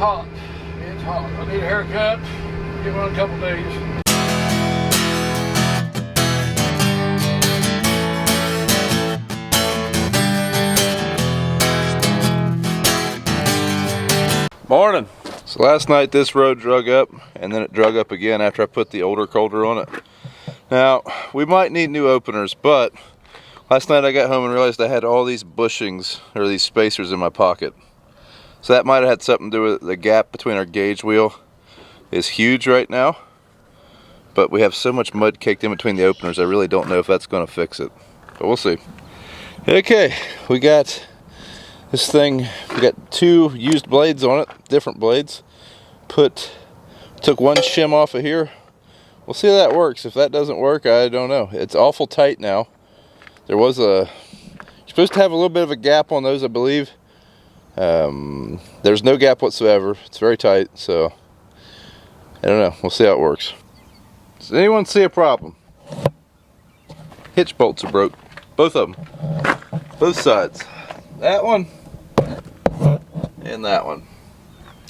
hot. It's hot. I need a haircut. Give it a couple days. Morning. So last night this road drug up, and then it drug up again after I put the older coulter on it. Now, we might need new openers, but last night I got home and realized I had all these bushings, or these spacers in my pocket. So that might have had something to do with the gap between our gauge wheel is huge right now. But we have so much mud caked in between the openers, I really don't know if that's going to fix it. But we'll see. Okay, we got this thing, we got 2 used blades on it, different blades. Took one shim off of here. We'll see how that works. If that doesn't work, I don't know. It's awful tight now. You're supposed to have a little bit of a gap on those, I believe. There's no gap whatsoever. It's very tight, so I don't know. We'll see how it works. Does anyone see a problem? Hitch bolts are broke. Both of them. Both sides. That one and that one.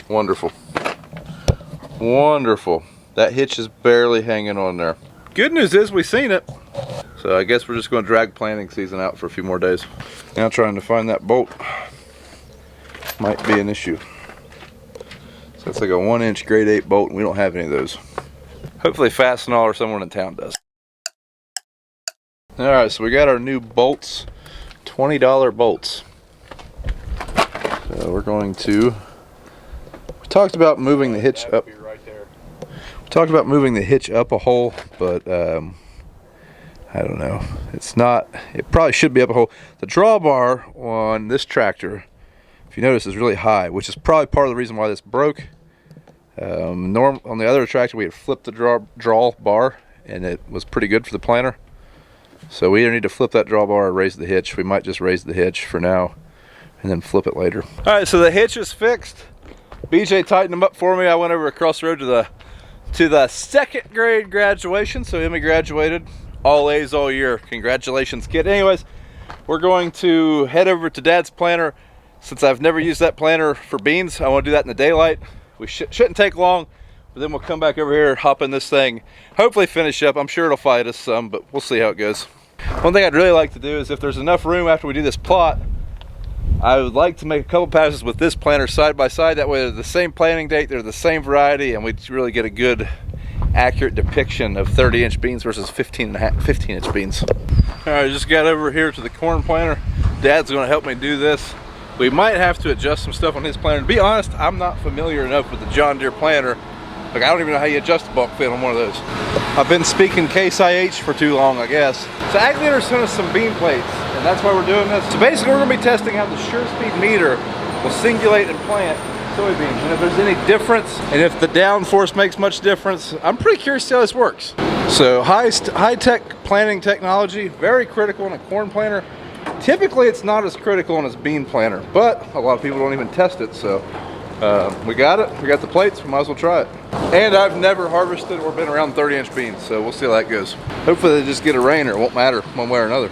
Wonderful. Wonderful. That hitch is barely hanging on there. Good news is we've seen it. So I guess we're just going to drag planting season out for a few more days. Now trying to find that bolt might be an issue. So it's like a 1-inch grade 8 bolt, and we don't have any of those. Hopefully Fastenal or someone in town does. Alright, so we got our new bolts. $20 bolts. So we're going to... We talked about moving the hitch up. We talked about moving the hitch up a hole, but I don't know. It's not. It probably should be up a hole. The drawbar on this tractor, if you notice, is really high, which is probably part of the reason why this broke. On the other tractor, we had flipped the drawbar, and it was pretty good for the planter. So we either need to flip that drawbar or raise the hitch. We might just raise the hitch for now, and then flip it later. All right, so the hitch is fixed. BJ tightened them up for me. I went over across the road to the 2nd grade graduation. So Emmy graduated. All A's all year. Congratulations, kid. Anyways, we're going to head over to Dad's planter. Since I've never used that planter for beans, I want to do that in the daylight. We shouldn't take long, but then we'll come back over here, hop in this thing, hopefully finish up. I'm sure it'll fight us some, but we'll see how it goes. One thing I'd really like to do is, if there's enough room after we do this plot, I would like to make a couple passes with this planter side by side. That way they're the same planting date, they're the same variety, and we really get a good accurate depiction of 30-inch beans versus 15-inch beans. All right, just got over here to the corn planter. Dad's going to help me do this. We might have to adjust some stuff on his planter. To be honest, I'm not familiar enough with the John Deere planter. Like, I don't even know how you adjust a bulk fit on one of those. I've been speaking Case IH for too long, I guess. So Ag Leader sent us some bean plates, and that's why we're doing this. So basically, we're going to be testing how the Sure Speed meter will singulate and plant soybeans, and if there's any difference, and if the downforce makes much difference. I'm pretty curious to see how this works. So high-tech planting technology, very critical in a corn planter. Typically it's not as critical in a bean planter, but a lot of people don't even test it. So we got it, we got the plates, we might as well try it. And I've never harvested or been around 30-inch beans, so we'll see how that goes. Hopefully they just get a rain, or it won't matter one way or another.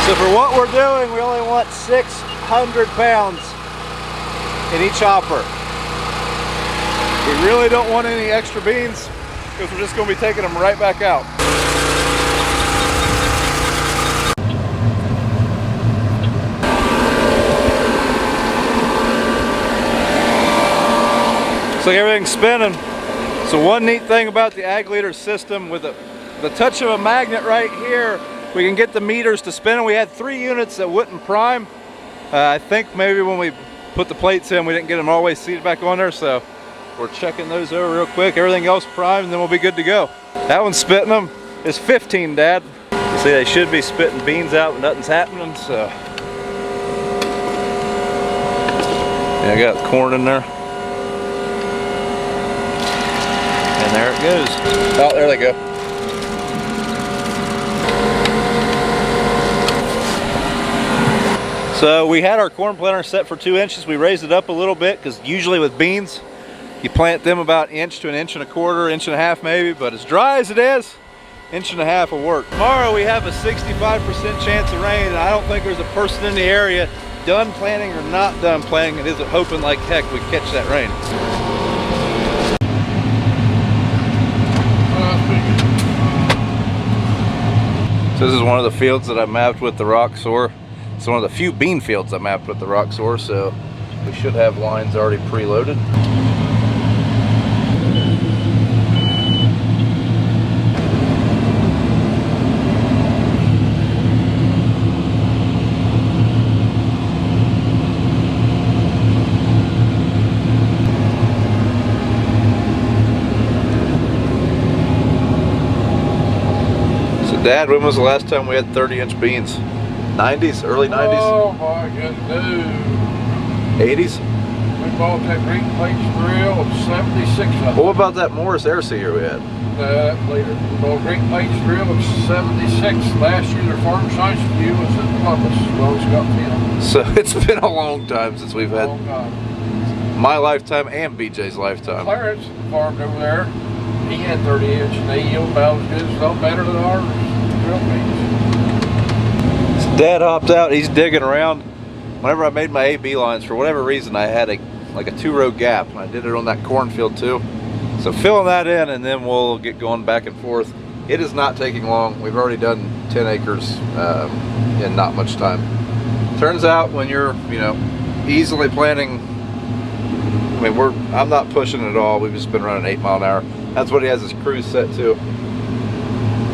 So for what we're doing, we only want 600 pounds in each hopper. We really don't want any extra beans because we're just going to be taking them right back out. Looks like everything's spinning. So one neat thing about the Ag Leader system, with the touch of a magnet right here, we can get the meters to spin. We had 3 units that wouldn't prime. I think maybe when we put the plates in, we didn't get them all the way seated back on there, so we're checking those over real quick. Everything else primed, and then we'll be good to go. That one's spitting them. It's 15, Dad. You see, they should be spitting beans out, but nothing's happening, so. Yeah, I got corn in there. And there it goes. Oh, there they go. So we had our corn planter set for 2 inches. We raised it up a little bit because usually with beans, You plant them about 1 to 1.25 inches, 1.5 inches maybe, but as dry as it is, 1.5 inches will work. Tomorrow we have a 65% chance of rain, and I don't think there's a person in the area, done planting or not done planting, that isn't hoping like heck we catch that rain. So this is one of the fields that I mapped with the rock soar. It's one of the few bean fields I mapped with the rock soar, so we should have lines already preloaded. Dad, when was the last time we had 30-inch beans? 90s? Early 90s? Oh my goodness. 80s? We bought that green plates drill of 76 of them. What about that Morris air seeder we had? That's later. We bought green plates drill of 76. Last year their farm science view was in Columbus. Well, it's got field. So it's been a long time since we've had my lifetime and BJ's lifetime. Clarence farmed over there. He had 30-inch and they yield about as good, as well better than ours. His dad hopped out, he's digging around. Whenever I made my AB lines, for whatever reason, I had like a 2-row gap, and I did it on that cornfield too. So filling that in, and then we'll get going back and forth. It is not taking long. We've already done 10 acres in not much time. Turns out when you're, easily planting, I mean, I'm not pushing it at all. We've just been running 8 mile an hour. That's what he has his cruise set to.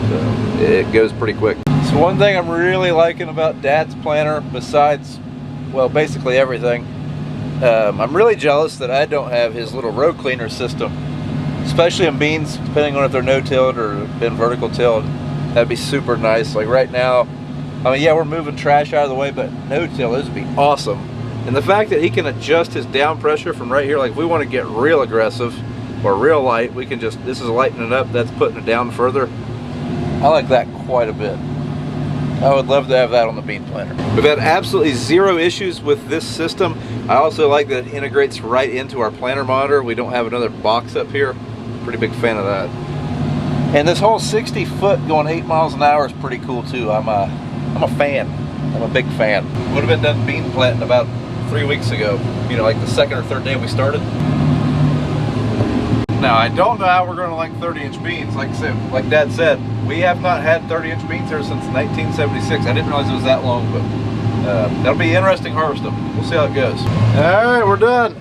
So it goes pretty quick. So one thing I'm really liking about Dad's planter, besides, well, basically everything, I'm really jealous that I don't have his little row cleaner system, especially in beans, depending on if they're no-tilled or been vertical tilled. That'd be super nice. Like right now, I mean, yeah, we're moving trash out of the way, but no-till, this would be awesome. And the fact that he can adjust his down pressure from right here, like if we want to get real aggressive or real light, we can just, this is lightening it up, that's putting it down further. I like that quite a bit. I would love to have that on the bean planter. We've had absolutely zero issues with this system. I also like that it integrates right into our planter monitor. We don't have another box up here. Pretty big fan of that. And this whole 60 foot going 8 miles an hour is pretty cool too. I'm a fan. I'm a big fan. Would have been done bean planting about 3 weeks ago. Like the 2nd or 3rd day we started. Now, I don't know how we're going to like 30-inch beans. Like Dad said, we have not had 30-inch beans here since 1976. I didn't realize it was that long, but that'll be interesting harvest them. We'll see how it goes. All right, we're done.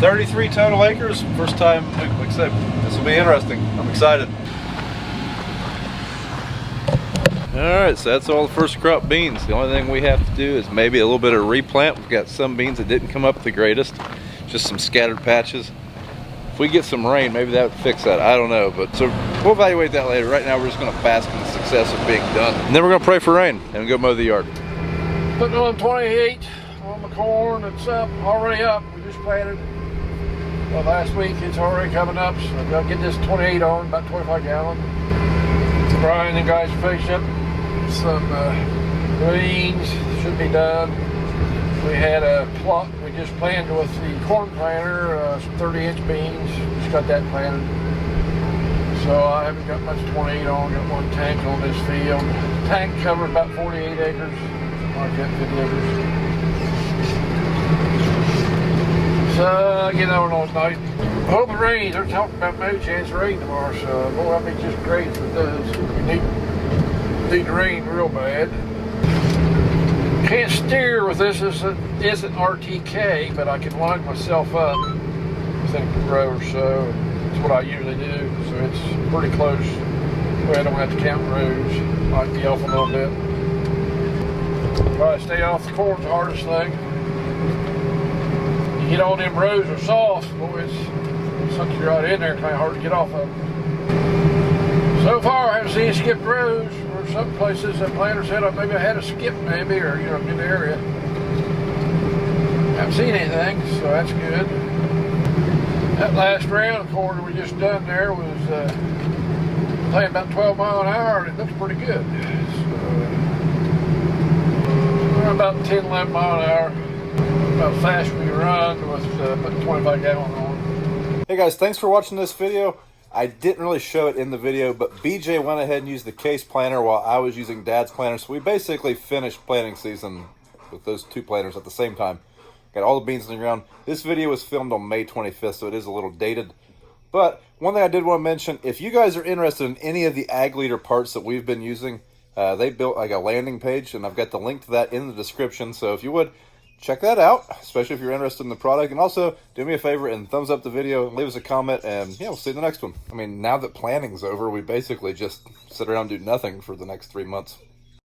33 total acres. First time, like I said, this will be interesting. I'm excited. All right, so that's all the first crop beans. The only thing we have to do is maybe a little bit of replant. We've got some beans that didn't come up the greatest, just some scattered patches. If we get some rain, maybe that would fix that. I don't know, but so we'll evaluate that later. Right now, we're just going to bask in the success of being done, and then we're going to pray for rain and go mow the yard. Putting on 28 on the corn. It's up, already up. We just planted last week. It's already coming up. So I've got to get this 28 on, about 25 gallon. Brian and guys finished up some greens. Should be done. We had a plot we just planted with the corn planter, some 30-inch beans. Just got that planted. So I haven't got much 28 on. Got one tank on this field. The tank covered about 48 acres. I've got 50 acres. So it's nice. I hope it rains. They're talking about no chance of rain tomorrow. So boy, that'd be just great if it does. We need to rain real bad. Can't steer with this. This isn't RTK, but I can line myself up within a row or so. That's what I usually do. So it's pretty close. Well, I don't have to count rows. Might be off a little bit. Try to stay off the corn's the hardest thing. You get all them rows are soft, boy, it's something you're right in there, kind of hard to get off of. So far, I haven't seen any skipped rows. Or some places that planter said maybe I had a skip, maybe, or in the area. Haven't seen anything, so that's good. That last round of corn we just done there was playing about 12 mile an hour, and it looks pretty good. So, about 10, 11 mile an hour. how fast we run with putting 25 gallon on. Hey guys, thanks for watching this video. I didn't really show it in the video, but BJ went ahead and used the case planter while I was using Dad's planter. So we basically finished planting season with those two planters at the same time. Got all the beans in the ground. This video was filmed on May 25th, so it is a little dated. But one thing I did want to mention, if you guys are interested in any of the Ag Leader parts that we've been using, they built like a landing page, and I've got the link to that in the description. So if you would, check that out, especially if you're interested in the product. And also, do me a favor and thumbs up the video, leave us a comment, and yeah, we'll see you in the next one. I mean, now that planting's over, we basically just sit around and do nothing for the next 3 months.